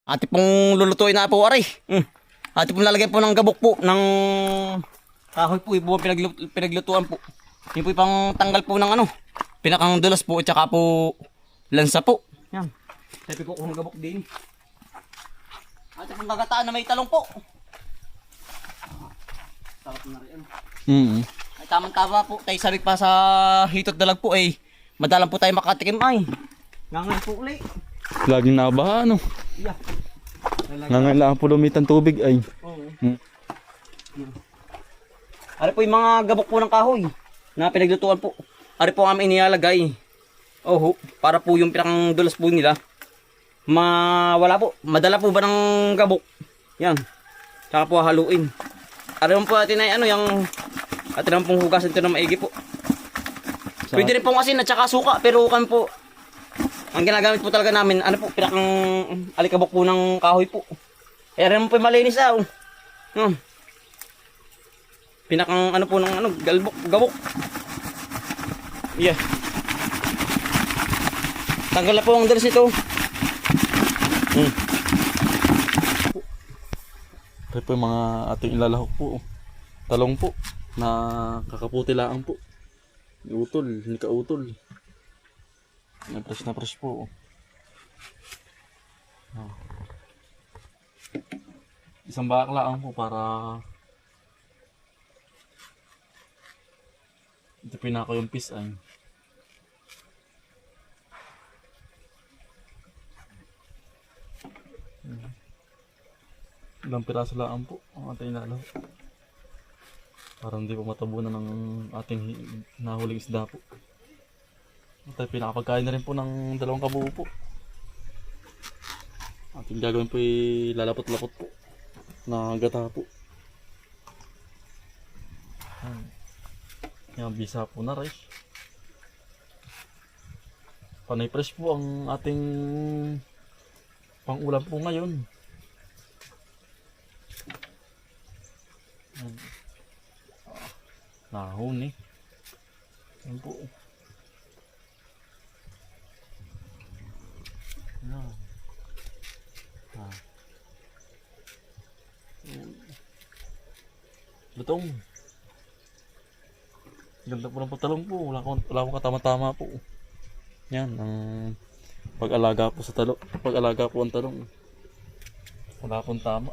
Ate pong lulutuin na po aray. Ate pong lalagyan po ng gabok po ng kahoy po. Ipo pinaglutuan po. Yun po pang tanggal po ng ano. Pinakang dulas po at saka po lansa po. Yan. Sabi po kung gabok din. Ate pong gagataan na may talong po. Sarap na rin. Ay tamang tama po. Tayo sabik pa sa hitot dalag po ay madalang po tayo makatikim ay. Ngangan po ulit. Laging nabaha ano. Yeah. Nangailangan po lumitan tubig ay. Oo. Ari po yung mga gabok po ng kahoy na pinaglutuan po. Ari po kami inilalagay. Oh, para po yung pinakang dulas po nila. Wala po. Madala po ba ng gabok? Yan. Tsaka po haluin. Ari po natin ay ano yung atin naman pong hugasan ito na maigi po. Pwede rin pong asin at saka suka pero kami po ang ginagamit po talaga namin, ano po, pinakang alikabok po ng kahoy po. Eh, rin po yung malinis ah. Pinakang ano po ng ano, gabok. Yeah. Tanggal na po ang dalas nito. Ito po yung mga ating ilalahok po. Talong po na kakaputi lang po. Utol, hindi ka utol. Na fresh po. Isang baklaan po para ito pinako yung pisay. Ilang piraso lang po ang ating inalaw. Para hindi po matabunan ng ating nahuling isda po. At pinakapagkain na rin po ng dalawang kabuo po. Ating gagawin po ay lalapot-lapot po na gata po. Yan, bisa po na rice. Panay fresh po ang ating pang-ulam po ngayon. Nahon eh. Yan po. Lutong. Ganda po ng patalong po. Wala akong katama-tama po. Yan ang pag-alaga po sa talong. Pag-alaga po ang talong. Wala akong tama.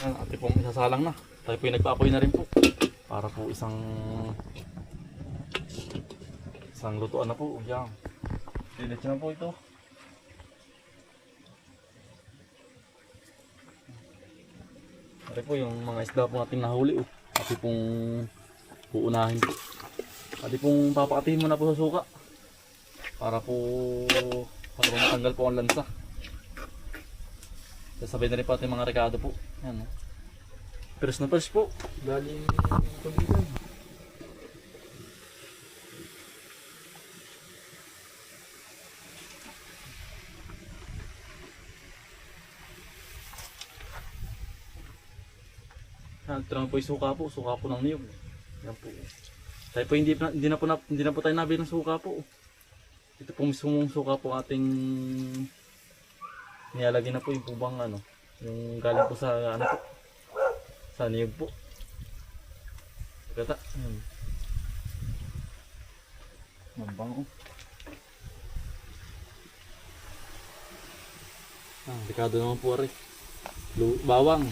Yan, ate pong isasalang na. Tayo po yung nagpaapoy na rin po. Para po isang lutuan na po. Yan. Diretso na po ito. Ito po yung mga isda po natin nahuli. Ito pong uunahin po. Ito pong papakatihin muna po sa suka. Para matanggal po ang lansa. Sasabay na rin po ating mga rekado po. Yan. Pers na pers po. Galing tuligan. Ito naman po yung suka po ng niyog. Yan po. Tayo po hindi na po tayo nabili ng suka po. Ito po mismong suka po ating nilalagay na po yung pubang ano, yung galing po sa ano po, sa niyog po. Kata, yan. Mambang oh. Dekado naman po ari. Bawang.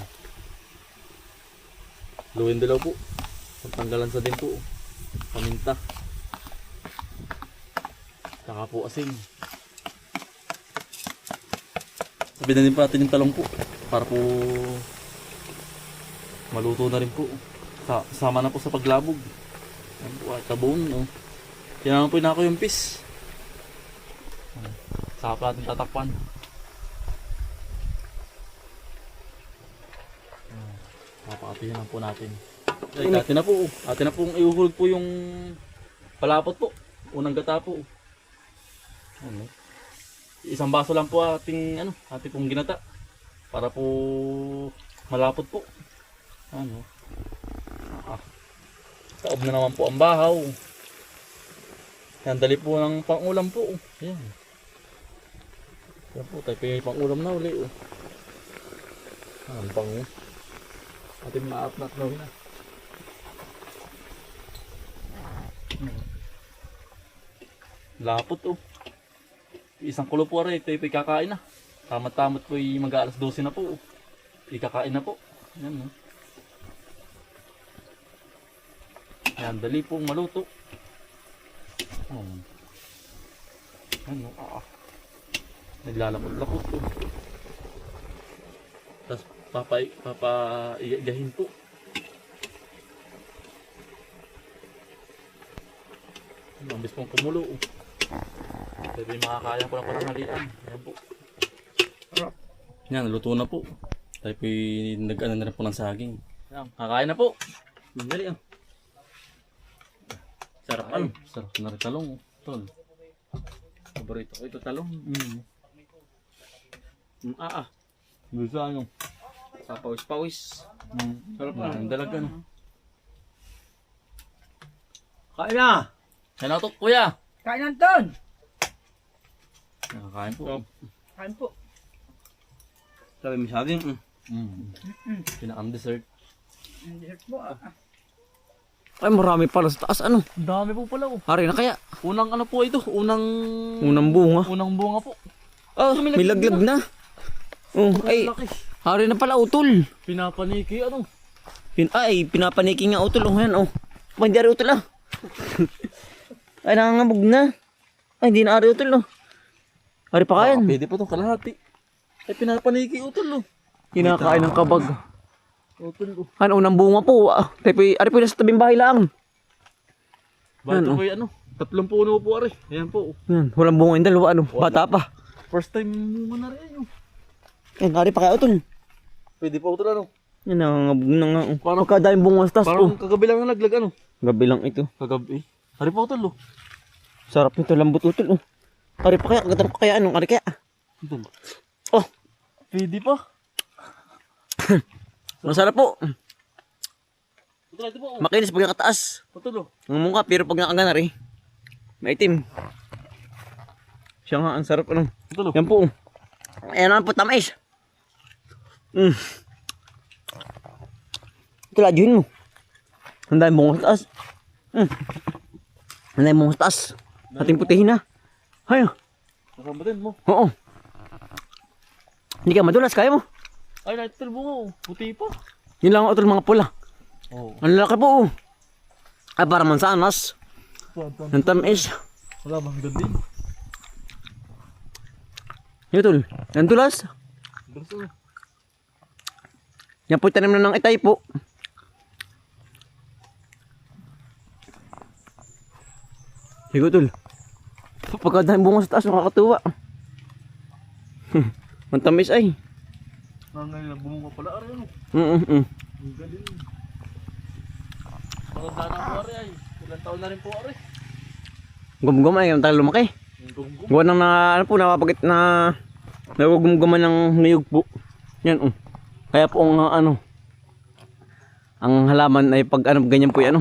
Luwin dilaw po. Pagtanggalan sa din po. Paminta. Saka po asin. Sabi na din po natin yung talong po. Para po maluto na rin po. Sama na po sa paglabog. Yan po, tabon. No? Yan naman po inako yung pis. Saka po natin tatakpan. Papakatihin lang po natin. Atin na po. Atin na pong iuhulog po yung palapot po. Unang gata po. Ano? Isang baso lang po ating pong ginata. Para po malapot po. Ano? Taob na naman po ang bahaw. Yan, dali po ng pangulam po. Yan. Yan po, tayo pingay pang ulam na uli. Oh. Ang bango. Ating maatnat na na. Lapot oh. Isang kulo po rin, tayo kakain na. Tamat-tamat po yung mag-aalas 12 na po. Oh. Ikakain na po. Yan oh. Yan, dali pong maluto. Ano, naglalapot-lapot po. Tapos papaigahin po. Mambis pong kumulo. Pero yung makakaya ko lang patanghalian. Ayan po. Yan, luto na po. Tayo po nag-ano na rin po ng saging. Yan, kakain na po. Dali ah. Sarap ano? Sarap na rin talong. Tol. Paborito ko ito talong. Gusto ano? Papawis-pawis. Sarap na. Ang dalaga no. Kain na! Sanatok kuya! Kain Anton! Nakakain po. Kain po. Sabi mo saging. Pinakam dessert. Dessert po. Ay, marami pala sa taas. Ano? Ang dami po pala oh. Hari na kaya? Unang ano po ito? Unang bunga. Unang bunga po. Oh, may laglag na. Oh, ay, Laki. hari na pala utol. Pinapaniki ano? Pinapaniki nga utol. Oh, yan oh. Ba, hindi ari utol ah. Ay, nangangabog na. Ay, hindi na ari utol oh. Hari pa kayan. Pwede po itong kalahati. Ay, pinapaniki utol oh. Kinakain ng kabag. Utol oh. Ano, unang bunga po. Ari po nasa tabing bahay lang. Ba't Yan, po ano? 3 puno po ari. Ayan po. Yan, walang bunga yung dalawa. Ano, bata pa. First time bunga na rin oh. Yan, hari pa kaya utol. Pwede po utol ano? Yan, nangangabog na nga. Parang kadayang bunga sa taas. Parang Oh, kagabi lang nalaglag ano? gabi lang ito. Kagabi. Hari po utol oh. Sarap nito, lambot utol. Oh. Hari pa kaya, kagatan ko kaya anong hari kaya. Utol. Oh, Pwede pa. masarap po. Utol ito po oh. Makinis pag nakataas. Utol oh. Ang mukha, pero pag nakaganar eh, maitim. Siya nga, ang sarap ano. Utol oh. Yan po. Ayan naman po, tamis. Ito, ladyohin mo. Ang dahil bunga sa taas. Ang dahil bunga sa taas. Ating putihin na. Hay, Nakambatin mo. oo. Hindi ka madulas, kaya mo. Ay, naitol bunga oh. Puti pa. Yun lang ang utol mga pula. Oo. Ang laki po. Oh. Ay, para man sa anas. Ang tamis. Wala bang gandin? Yun, utol. Ang dulas. Gusto. Yan po tanim na ng itay po. Sige, utol. Pagkadaan bunga sa taas, nakakatuwa. Ang tamis ay. Ngayon na bumunga pala ari ano. Ang galing. Maganda na po ari ay. Ilang taon na rin po ari. Gumgum ay, ang tagal lumaki. Ang gumgum. Gawa ng ano po, napapagit na nagugumguman ng niyog po. Yan, oh. Kaya po ang ang halaman ay pag ganyan po yan,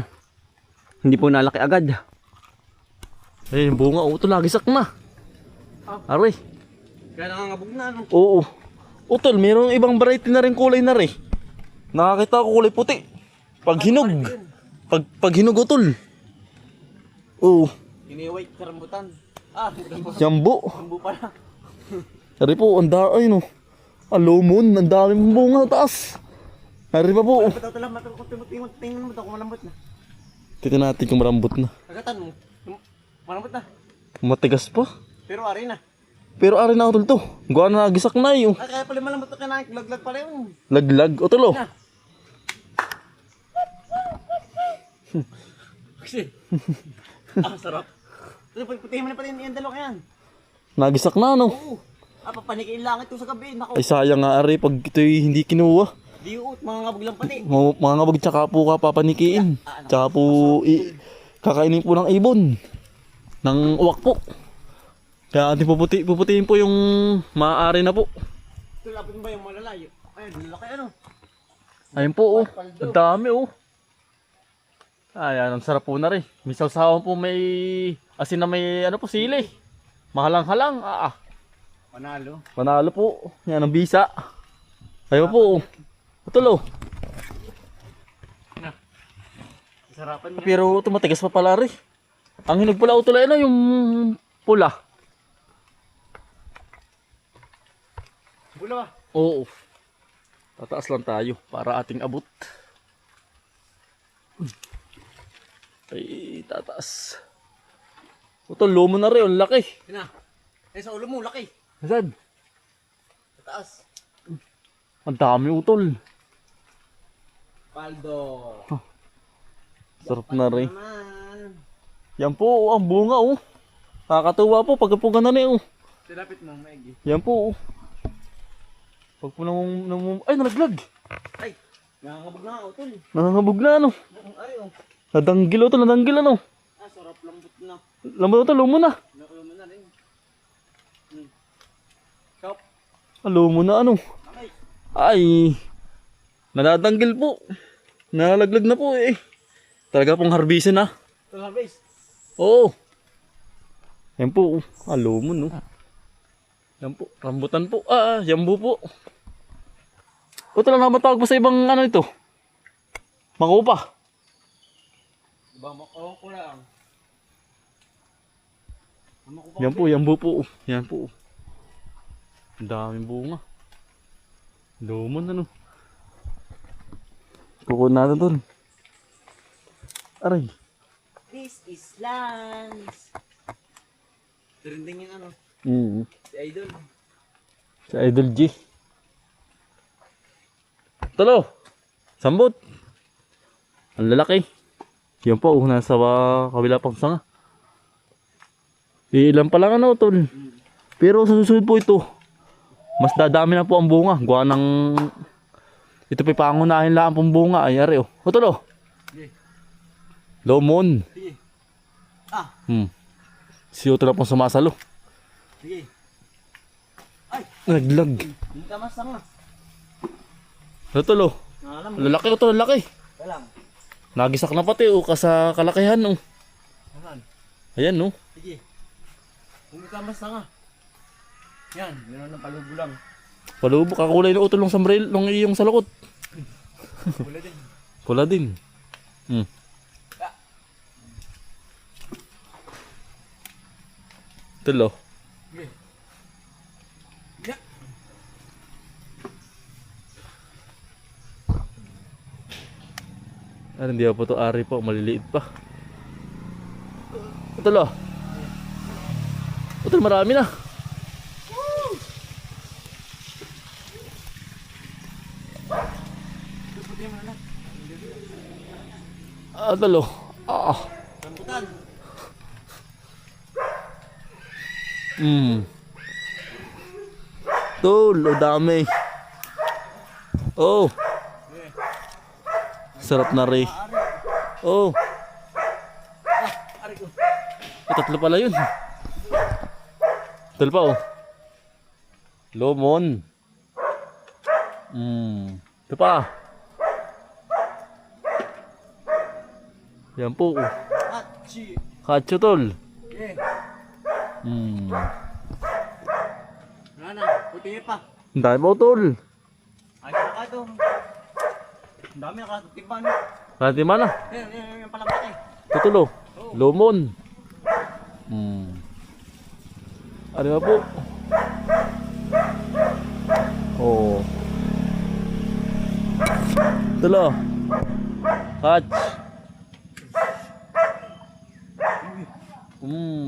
hindi po nalaki agad. Eh, yung bunga utol lagi sak na. Ari. Kaya nangangabog na, Oo. Utol, mayroong ibang variety na rin kulay na rin. Nakakita ko kulay puti. Pag hinog. Pag hinog utol. Oo. Ini-white sa rambutan. Jambu. Rambu pala. Ari po, ang dami no. Alomon, ang dami mong bunga sa taas. Ari pa po. Ito lang, tingnan mo ito kung malambot na. Tignan natin kung marambot na. Agatan mo. Malambot na. Matigas pa. Pero ari na. Pero ari na utol to. Gawa na nagisak na yun. Ay, kaya pala malambot na kanaik. Laglag pala yun. Laglag. Utol oh. Na. Kasi. Sarap. Pagputihin mo na pala yung dalawa yan. Nagisak na no. Oo. Papanikin lang ito sa gabi. Nako. Ay sayang nga ari pag ito'y hindi kinuha. Di uot, mga ngabog lang pati. Mga ngabag tsaka po ka papanikiin. Tsaka po kakainin po ng ibon. Ng uwak po. Kaya ating puputiin po yung maaari na po. Ito, lapit mo ba yung malalayo? Ay, lalaki ano. Ayun po oh. Ang dami oh. Ayan, ang sarap po na rin. May sawsawan po may asin na may ano po sili. Mahalang-halang. Panalo. Panalo po. Yan ang bisa. Ayaw po. Utol oh. Sarapan niya. Pero tumatigas pa pala rin. Ang hinog pala utol ay ano yung pula. Bula ba? Oo. Tataas lang tayo para ating abot. Ay, tataas. Utol, lumo na rin. Ang laki. Sina. Sa ulo mo, laki. Saan? Sa taas. Ang dami utol. Paldo. Sarap na rin. Naman. Yan po, ang bunga oh. Nakakatuwa po pag po ganun eh oh. Silapit mo, Maggie. Yan po oh. Pag po ay nalaglag. Ay, nakakabog na ako, tol. Nangangabog na ano. Ay, oh. Nadanggil utol, nadanggil ano. Ah, sarap lambot na. Lambot utol, lumo na. Nakulo mo na rin. Shop. Lumo na ano. Ay. Ay, nadadanggil po. Nalaglag na po eh. Talaga pong harbisin na. Tol, harvest. Oo. Yan po. Lumo no. Yan po. Rambutan po. Yambu po. Ito lang naman tawag mo sa ibang ano ito. Mangupa. Diba, ko lang. Yan po, yambu po. Yan po. Ang daming bunga. Lumon ano. Kukunin natin doon. Aray. This is Lance. Trending yung ano. Si Idol. Si Idol G. Talo. Sambot. Ang lalaki. Yan po, nasa kabila pang sanga. Ilan pa lang ano, tol. Pero sa susunod po ito, mas dadami na po ang bunga. Gawa ng... Ito pa pangunahin lang pong bunga. Ay, ari oh. O, tol oh. Sige. Lomon. Sige. Si Otto na pong sumasalo. Sige. Ay. Naglag. Hindi ka masama. Ano tol oh. Alam mo. Lalaki oh, tol, lalaki. Walang. Nagisak na pati oh, sa kalakihan oh. Ayan. Ayan oh. Sige. Hindi ka masama. Yan. Meron ng palubo lang. Palubo, kakulay na utol ng sambrel, ng iyong salukot. Wala din. Pula din. Tol oh. Sige. Yeah. Hindi pa po ito ari po, maliliit pa. Tol oh. Tol, marami na. Tol oh. Rambutan. Tol, o dami. Oh. Sarap na rin. Oh. Ari ko. Tatlo pala yun. Tol pa oh. Lomon. Ito pa. Yan po. Hachi. Kacho tol. Yeah. Wala na. Puti pa. Ang dami po tol. Ay, saka ito. Ang dami nakatipan. Kati mana? Yan palambak eh. Tutulo. Lomon. Ano ba po? Oh. Tulo. Catch.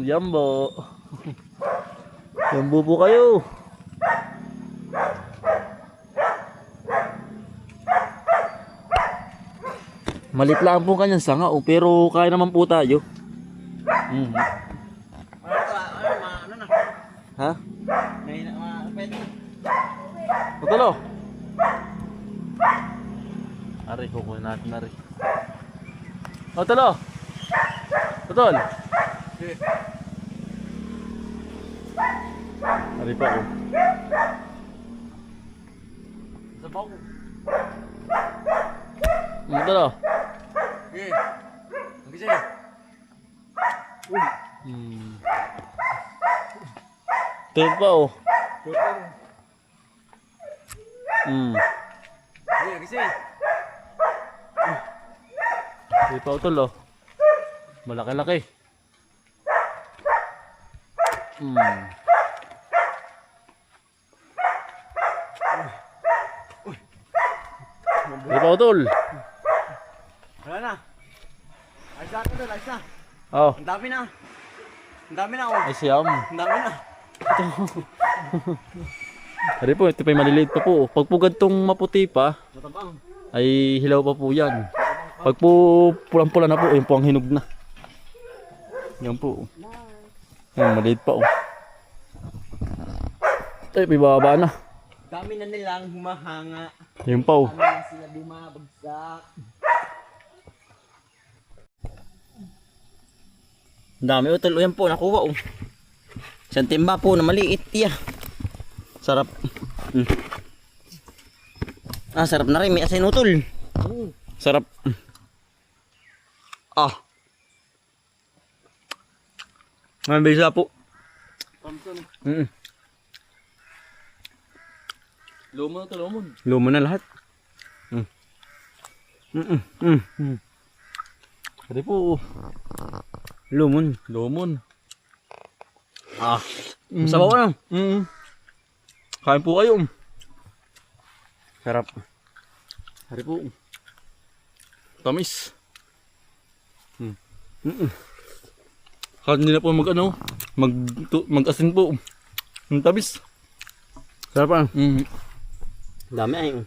Yambo. Yambo po kayo. Malit lang po kanyang sanga oh, pero kaya naman po tayo. Ano na? Ha? May pwede na. Tutulo. Ari, kukunin natin na rin. O, tulo. Tutol. Okay. Ari pa oh. Sabaw. Tutulo. Okay. Mag-isa. Tulo pa oh. Kasi. Hindi pa utol oh. Malaki-laki. Hindi pa utol. Wala na. Ayos na ito, ayos na. Oh, Ang dami na. Ang dami na, oh. ay siyam. Ang dami na. Hari po, ito pa yung maliliit pa po. Pag po gantong maputi pa, Matabang. ay hilaw pa po yan. Pag po pulang-pula na po, yun po ang hinog na. Yan po. Yan, maliit pa oh. Ay, pibaba na. Dami na nilang humahanga. Yan pa oh. Dami na sila bumabagsak. Ang dami, oh. Tuloy yan po, nakuha, oh. Isang timba po na maliit, yeah. Sarap. Sarap na rin. May asin utol. Sarap. Mabisa po. Lumo na ito, lumon. Lumo na lahat. Hari po. Lumon. Lumon. Masabaw na. Kain po kayo. Sarap. Hari po. Tamis. Kahit hindi na po mag-asin po. Ang tamis. Sarap ah. Mm. Dami ay.